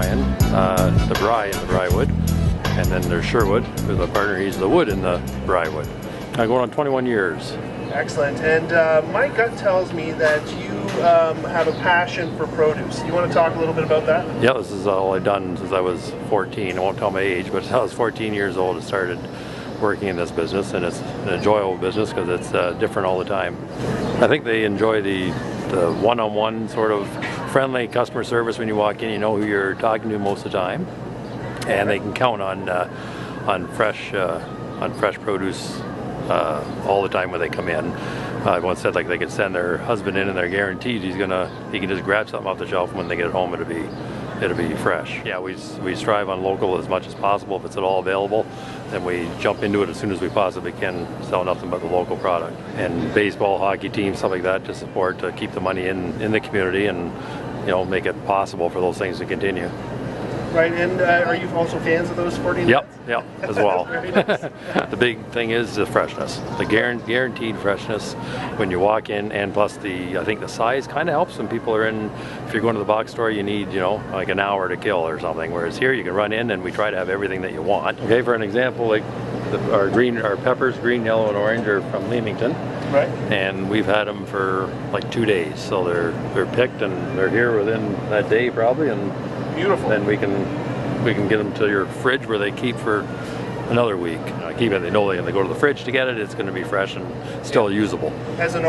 Brian, the Bry in the Briwood, and then there's Sherwood, who's a partner. He's the wood in the Briwood. I'm going on 21 years. Excellent. And my gut tells me that you have a passion for produce. You want to talk a little bit about that? Yeah, this is all I've done since I was 14. I won't tell my age, but I was 14 years old. I started working in this business, and it's an enjoyable business because it's different all the time. I think they enjoy the one-on-one sort of friendly customer service when you walk in. You know who you're talking to most of the time, and they can count on fresh produce all the time when they come in. I once said like they could send their husband in and they're guaranteed he can just grab something off the shelf, and when they get it home it'll be fresh. Yeah, we strive on local as much as possible. If it's at all available, then we jump into it as soon as we possibly can, sell nothing but the local product. And baseball, hockey teams, stuff like that to support, to keep the money in the community and, you know, make it possible for those things to continue. Right, and are you also fans of those sporting events? Yep, as well. The big thing is the freshness, the guaranteed freshness when you walk in, and plus I think the size kind of helps when people are in. If you're going to the box store, you need, you know, like an hour to kill or something, whereas here you can run in and we try to have everything that you want. Okay, for an example, like our peppers, green, yellow, and orange are from Leamington. Right. And we've had them for like 2 days, so they're picked and they're here within that day probably, and beautiful. Then we can get them to your fridge where they keep for another week. Keep it. They know they go to the fridge to get it. It's going to be fresh and still usable. It hasn't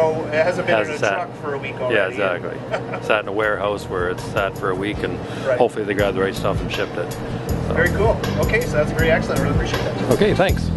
been in a truck for a week already. Yeah, exactly. Sat in a warehouse where it's sat for a week, and hopefully they grabbed the right stuff and shipped it. So. Very cool. Okay, so that's very excellent. I really appreciate that. Okay, thanks.